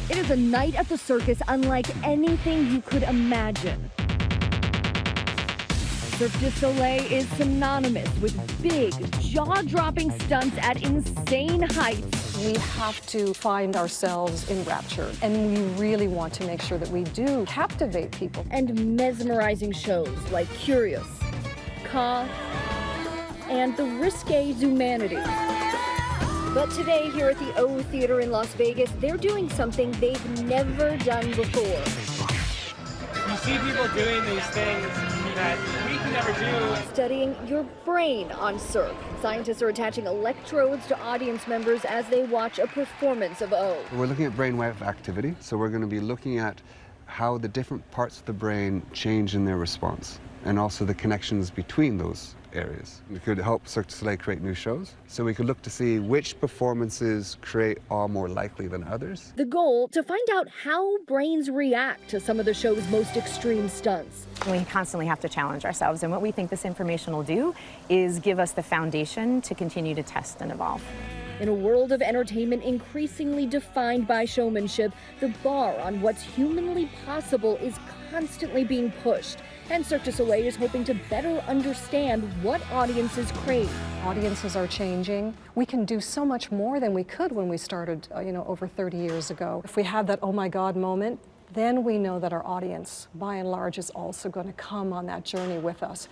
It is a night at the circus unlike anything you could imagine. Cirque Du Soleil is synonymous with big, jaw-dropping stunts at insane heights. We have to find ourselves in rapture, and we really want to make sure that we do captivate people. And mesmerizing shows like Curious, Ka, and the risque Zumanity. But today, here at the O Theater in Las Vegas, they're doing something they've never done before. You see people doing these things that we can never do. Studying your brain on Cirque. Scientists are attaching electrodes to audience members as they watch a performance of O. We're looking at brainwave activity, so we're going to be looking at how the different parts of the brain change in their response, and also the connections between those areas. We could help Cirque du Soleil create new shows, so we could look to see which performances are more likely than others. The goal, to find out how brains react to some of the show's most extreme stunts. We constantly have to challenge ourselves, and what we think this information will do is give us the foundation to continue to test and evolve. In a world of entertainment increasingly defined by showmanship, the bar on what's humanly possible is constantly being pushed. And Cirque du Soleil is hoping to better understand what audiences crave. Audiences are changing. We can do so much more than we could when we started, over 30 years ago. If we have that oh my God moment, then we know that our audience, by and large, is also going to come on that journey with us.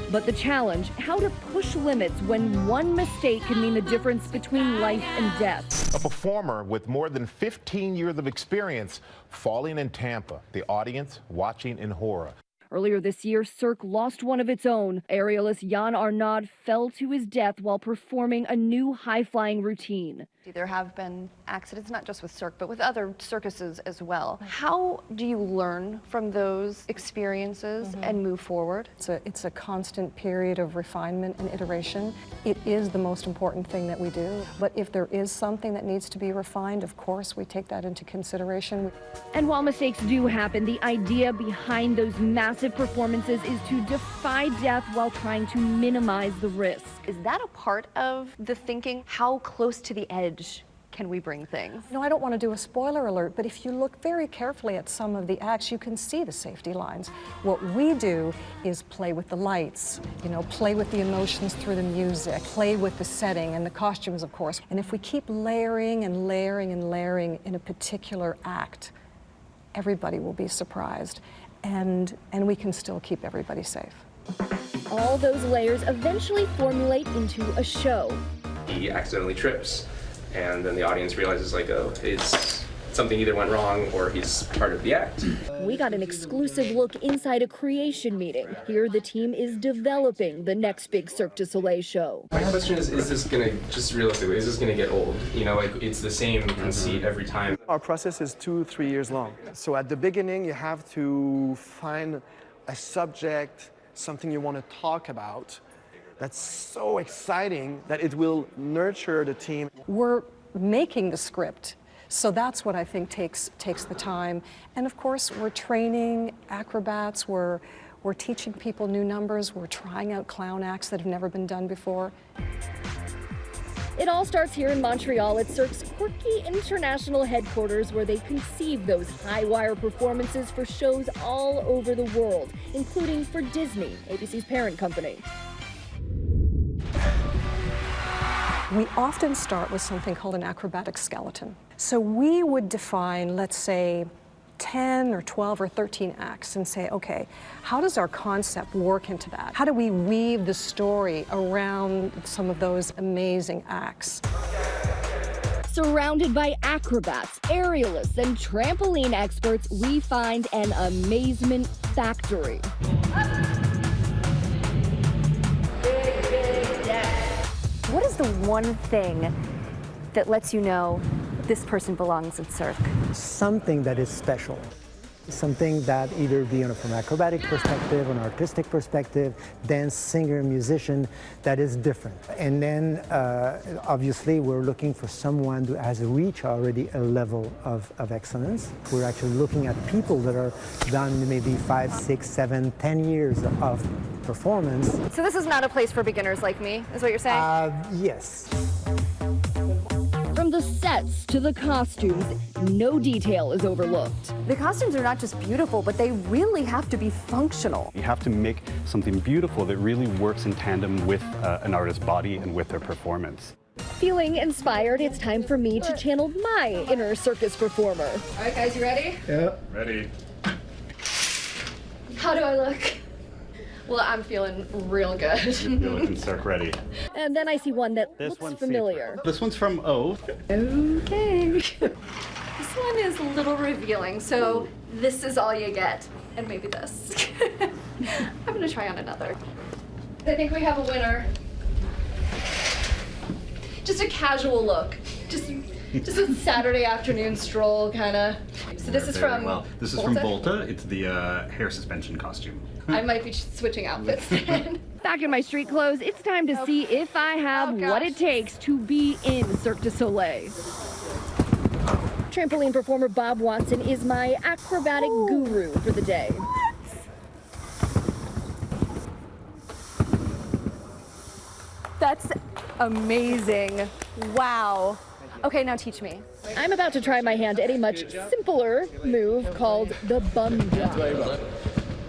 But the challenge, how to push limits when one mistake can mean the difference between life and death. A performer with more than 15 years of experience falling in Tampa, the audience watching in horror. Earlier this year, Cirque lost one of its own. Aerialist Jan Arnaud fell to his death while performing a new high-flying routine. There have been accidents, not just with Cirque, but with other circuses as well. How do you learn from those experiences and move forward? It's a constant period of refinement and iteration. It is the most important thing that we do. But if there is something that needs to be refined, of course, we take that into consideration. And while mistakes do happen, the idea behind those massive performances is to defy death while trying to minimize the risk. Is that a part of the thinking? How close to the edge can we bring things? No, I don't want to do a spoiler alert, but if you look very carefully at some of the acts, you can see the safety lines. What we do is play with the lights, play with the emotions through the music, play with the setting and the costumes, of course. And if we keep layering and layering and layering in a particular act, everybody will be surprised, and we can still keep everybody safe. All those layers eventually formulate into a show. He accidentally trips, and then the audience realizes, oh, it's something either went wrong or he's part of the act. We got an exclusive look inside a creation meeting. Here, the team is developing the next big Cirque du Soleil show. My question is this gonna, just realistically, is this gonna get old? It's the same conceit every time. Our process is 2-3 years long. So at the beginning, you have to find a subject, something you want to talk about, that's so exciting that it will nurture the team. We're making the script, so that's what I think takes the time. And of course, we're training acrobats, we're teaching people new numbers, we're trying out clown acts that have never been done before. It all starts here in Montreal at Cirque's quirky international headquarters, where they conceive those high-wire performances for shows all over the world, including for Disney, ABC's parent company. We often start with something called an acrobatic skeleton. So we would define, let's say, 10 or 12 or 13 acts and say, okay, how does our concept work into that? How do we weave the story around some of those amazing acts? Surrounded by acrobats, aerialists, and trampoline experts, we find an amazement factory. What is the one thing that lets you know this person belongs at Cirque? Something that is special. Something that either be from an acrobatic perspective, an artistic perspective, dance, singer, musician, that is different. And then, obviously, we're looking for someone who has reached already a level of excellence. We're actually looking at people that are done maybe 5, 6, 7, 10 years of performance. So this is not a place for beginners like me, is what you're saying? Yes. From the sets to the costumes, no detail is overlooked. The costumes are not just beautiful, but they really have to be functional. You have to make something beautiful that really works in tandem with an artist's body and with their performance. Feeling inspired, it's time for me to channel my inner circus performer. All right, guys, you ready? Yeah. Ready. How do I look? Well, I'm feeling real good. You're looking Cirque ready. And then I see one that looks familiar. This one's from O. Okay. This one is a little revealing, so this is all you get. And maybe this. I'm gonna try on another. I think we have a winner. Just a casual look. Just a Saturday afternoon stroll, kind of. So this is from Well, this is from Volta. It's the hair suspension costume. I might be switching outfits then. Back in my street clothes, it's time to see if I have what it takes to be in Cirque du Soleil. Trampoline performer Bob Watson is my acrobatic guru for the day. That's amazing. Wow. Okay, now teach me. I'm about to try my hand at a much simpler move called the bum drop.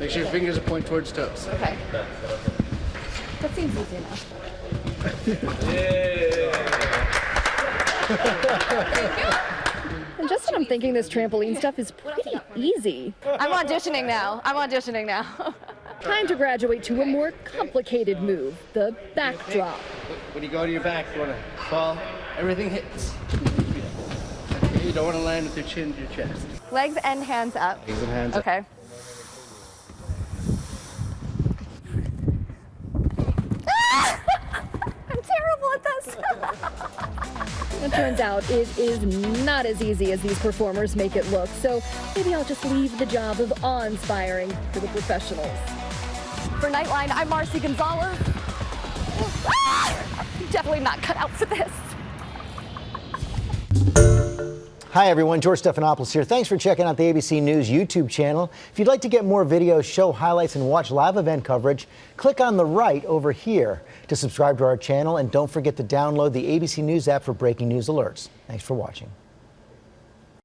Make sure your fingers are pointed towards toes. Okay. That seems easy enough. And just when I'm thinking this trampoline stuff is pretty easy. I'm auditioning now. Time to graduate to a more complicated move, the backdrop. When you go to your back, you want to fall, everything hits. You don't want to land with your chin to your chest. Legs and hands up. Legs and hands up. Okay. I'm terrible at this. It turns out it is not as easy as these performers make it look, so maybe I'll just leave the job of awe-inspiring to the professionals. For Nightline, I'm Marcy Gonzalez. Definitely not cut out for this. Hi everyone, George Stephanopoulos here. Thanks for checking out the ABC News YouTube channel. If you'd like to get more videos, show highlights, and watch live event coverage, click on the right over here to subscribe to our channel, and don't forget to download the ABC News app for breaking news alerts. Thanks for watching.